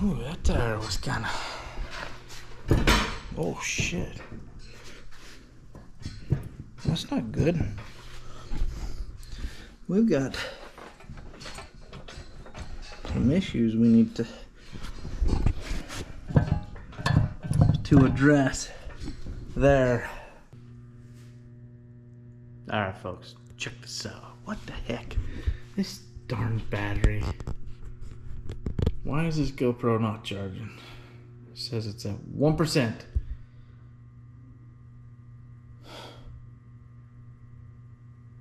Ooh, that tire was kind of... Oh, shit. That's not good. We've got some issues we need to address there. Alright, folks, check this out. What the heck? This darn battery. Why is this GoPro not charging? It says it's at 1%.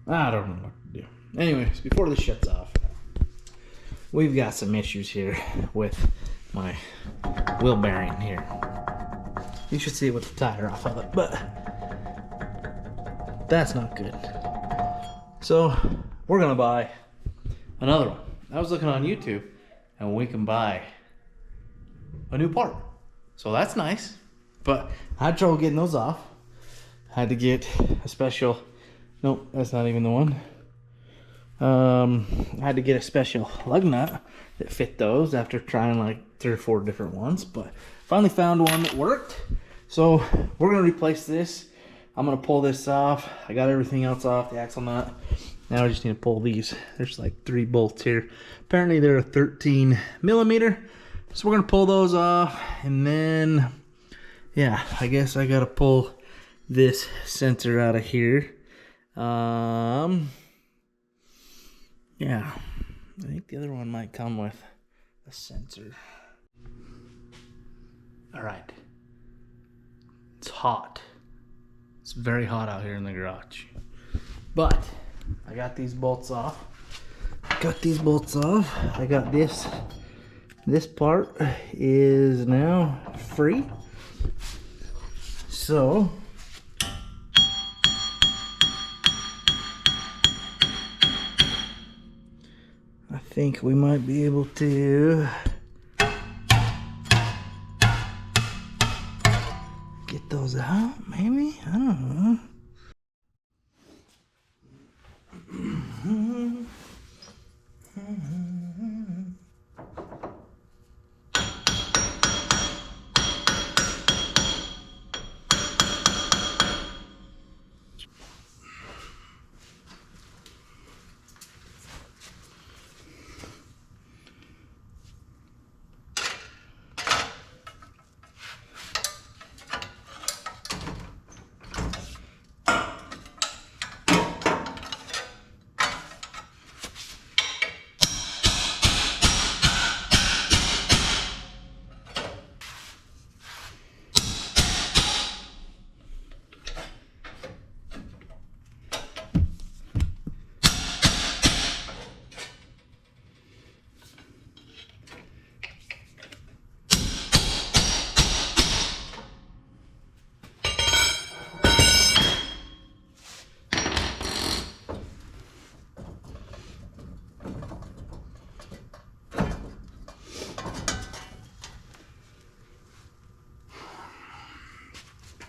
I don't know what to do. Anyways, before this shuts off, we've got some issues here with my wheel bearing here. You should see it with the tire off of it, but that's not good. So we're gonna buy another one. I was looking on YouTube and we can buy a new part. So that's nice, but I had trouble getting those off. I had to get a special, nope, that's not even the one. I had to get a special lug nut that fit those after trying like 3 or 4 different ones, but finally found one that worked. So we're gonna replace this. I'm gonna pull this off. I got everything else off, the axle nut. Now I just need to pull these. There's like 3 bolts here. Apparently they're a 13 millimeter. So we're gonna pull those off, and then, yeah, I guess I gotta pull this sensor out of here. Yeah, I think the other one might come with a sensor. All right, it's hot. It's very hot out here in the garage, but I got these bolts off. I got this. This part is now free. So I think we might be able to get those out, maybe? I don't know.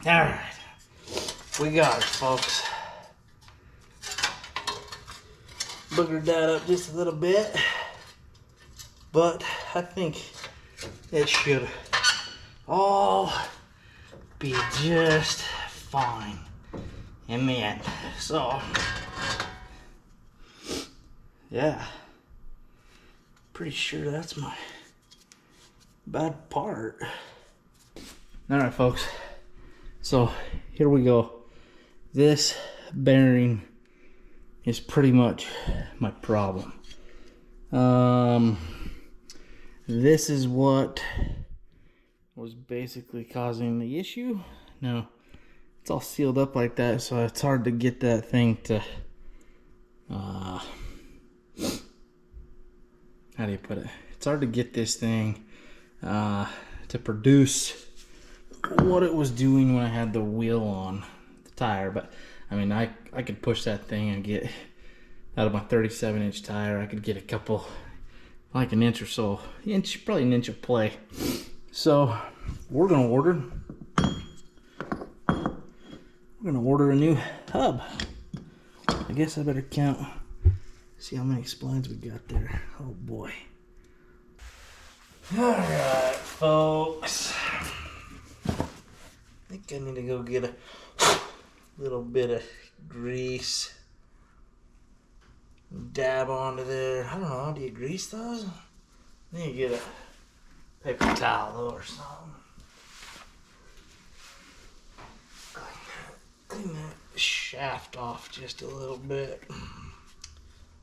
All right, we got it, folks. Boogered that up just a little bit, but I think it should all be just fine in the end. So, yeah, pretty sure that's my bad part. All right, folks. So here we go. This bearing is pretty much my problem. This is what was basically causing the issue. Now it's all sealed up like that, so it's hard to get that thing to how do you put it? It's hard to get this thing to produce what it was doing when I had the wheel on the tire. But I mean, I could push that thing and get out of my 37-inch tire, I could get a couple, like an inch or so, probably an inch of play. So we're gonna order a new hub. I guess I better count, see how many splines we got there. Oh boy. Alright, folks. I think I need to go get a little bit of grease. Dab onto there. I don't know, do you grease those? I need to get a paper towel though or something. Clean that shaft off just a little bit.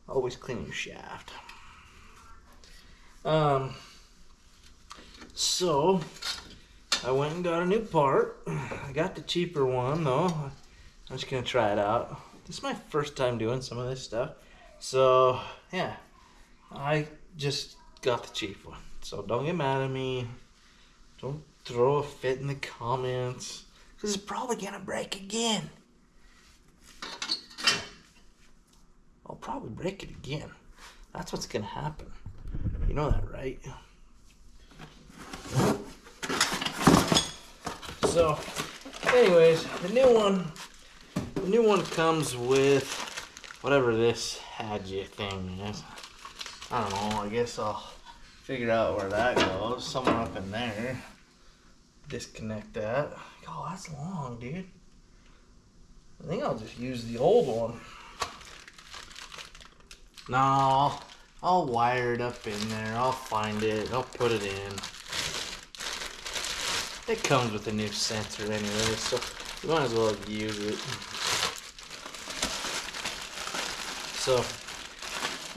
Always clean your shaft. So I went and got a new part. I got the cheaper one though. I'm just gonna try it out. This is my first time doing some of this stuff. So yeah, I just got the cheap one. So don't get mad at me. Don't throw a fit in the comments, because it's probably gonna break again. I'll probably break it again. That's what's gonna happen. You know that, right? So, anyways, the new one comes with whatever this Hadji thing is. I don't know, I guess I'll figure out where that goes. Somewhere up in there. Disconnect that. Oh, that's long, dude. I think I'll just use the old one. No, I'll wire it up in there. I'll find it. I'll put it in. It comes with a new sensor anyway, so you might as well use it. So,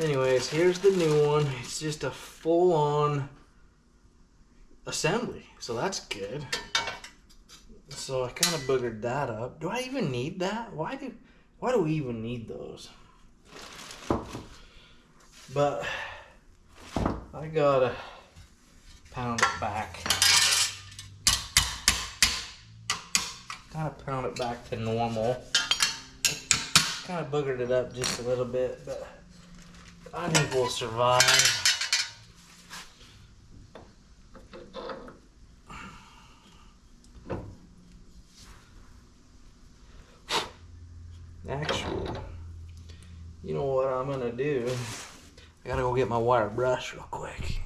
anyways, here's the new one. It's just a full-on assembly, so that's good. So I kind of boogered that up. Do I even need that? Why do we even need those? But I gotta pound it back. Gotta pound it back to normal. Kind of boogered it up just a little bit, but I think we'll survive. Actually, you know what I'm gonna do? I gotta go get my wire brush real quick.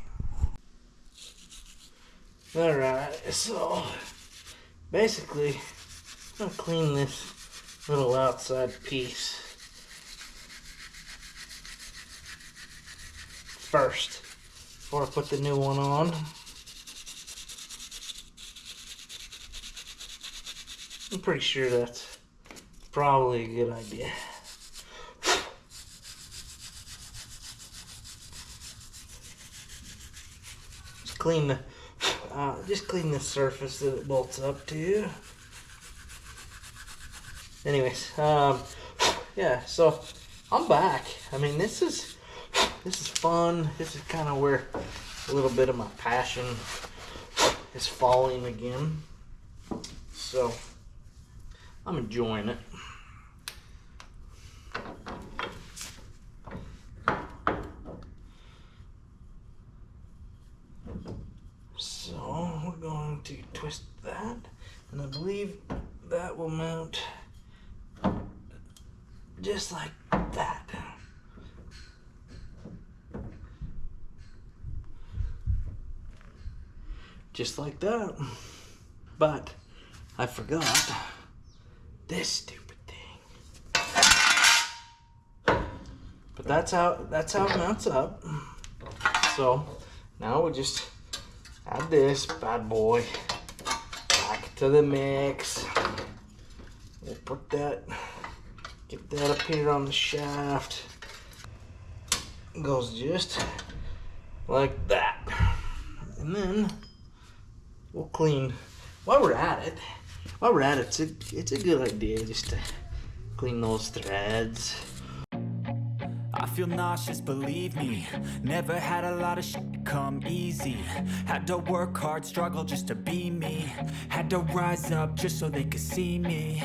Alright, so basically, I'm gonna clean this little outside piece first before I put the new one on. I'm pretty sure that's probably a good idea. Just clean the surface that it bolts up to. Anyways, yeah, so I'm back. I mean, this is fun. This is kind of where a little bit of my passion is falling again. So I'm enjoying it. So we're going to twist that, and I believe that will mount just like that. Just like that. But I forgot this stupid thing. But that's how it mounts up. So now we just add this bad boy back to the mix. We'll put that, get that up here on the shaft. It goes just like that. And then we'll clean, while we're at it, it's a good idea just to clean those threads. I feel nauseous, believe me. Never had a lot of shit come easy. Had to work hard, struggle just to be me. Had to rise up just so they could see me.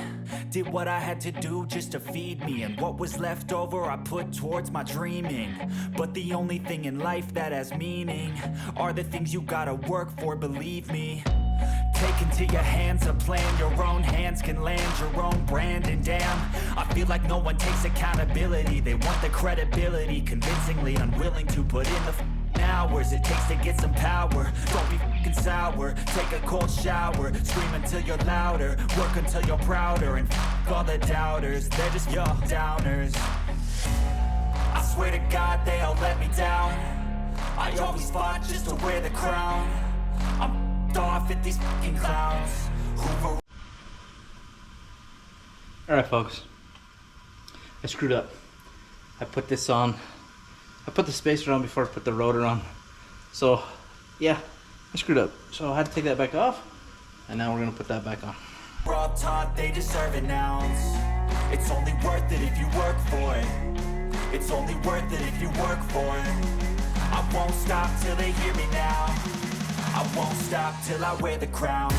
Did what I had to do just to feed me. And what was left over I put towards my dreaming. But the only thing in life that has meaning are the things you gotta work for, believe me. Take into your hands a plan, your own hands can land your own brand. And damn, I feel like no one takes accountability. They want the credibility, convincingly unwilling to put in the now. hours it takes to get some power. Don't be fucking sour, take a cold shower. Scream until you're louder, work until you're prouder. And all the doubters, they're just your downers. I swear to God they all let me down. I always fought just to wear the crown. I'm off at these fucking clowns who were... Alright folks, I screwed up. I put this on, I put the spacer on before I put the rotor on. So yeah, I screwed up. So I had to take that back off, and now we're gonna put that back on. We're all taught they deserve an ounce. It's only worth it if you work for it. It's only worth it if you work for it. I won't stop till they hear me now. I won't stop till I wear the crown.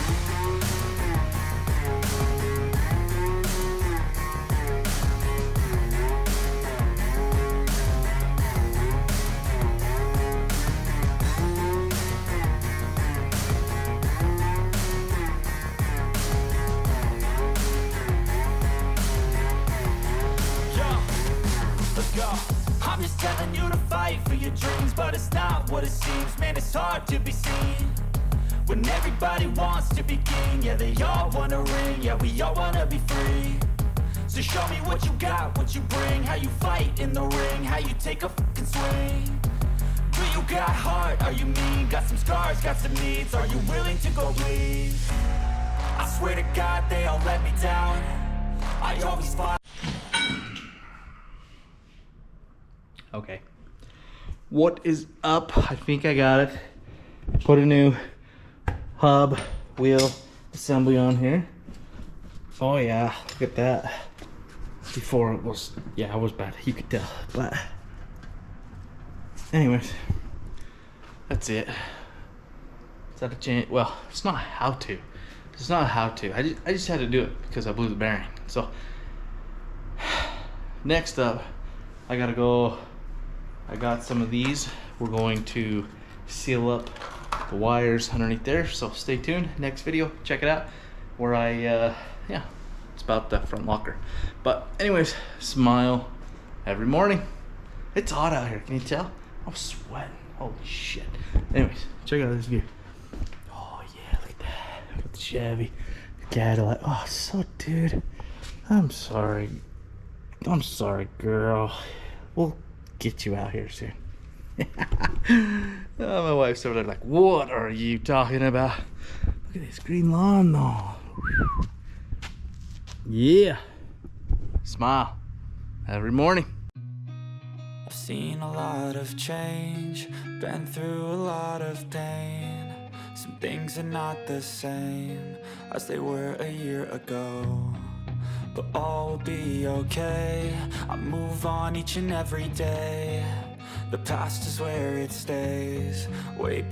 I'm just telling you to fight for your dreams, but it's not what it seems. Man, it's hard to be seen when everybody wants to be king. Yeah, they all wanna ring, yeah, we all wanna be free. So show me what you got, what you bring, how you fight in the ring, how you take a fucking swing. Do you got heart, are you mean? Got some scars, got some needs, are you willing to go bleed? I swear to God they all let me down. I always fought. Okay, what is up? I think I got it. Put a new hub wheel assembly on here. Oh yeah, look at that. Before it was, yeah, it was bad, you could tell. But anyways, that's it. Is that a change? Well, it's not how to. It's not how to. I just had to do it because I blew the bearing. So next up, I gotta go. I got some of these. We're going to seal up the wires underneath there, so stay tuned. Next video, check it out, where I yeah, it's about the front locker. But anyways, smile every morning. It's hot out here, can you tell? I'm sweating, holy shit. Anyways, check out this view. Oh yeah, look at that. Look at the Chevy, the Cadillac. Oh, so dude, I'm sorry, girl. We'll get you out here soon. Oh, my wife's over there like, what are you talking about? Look at this green lawn though. Yeah, smile every morning. I've seen a lot of change, been through a lot of pain. Some things are not the same as they were a year ago, but all will be okay. I move on each and every day. The past is where it stays. Way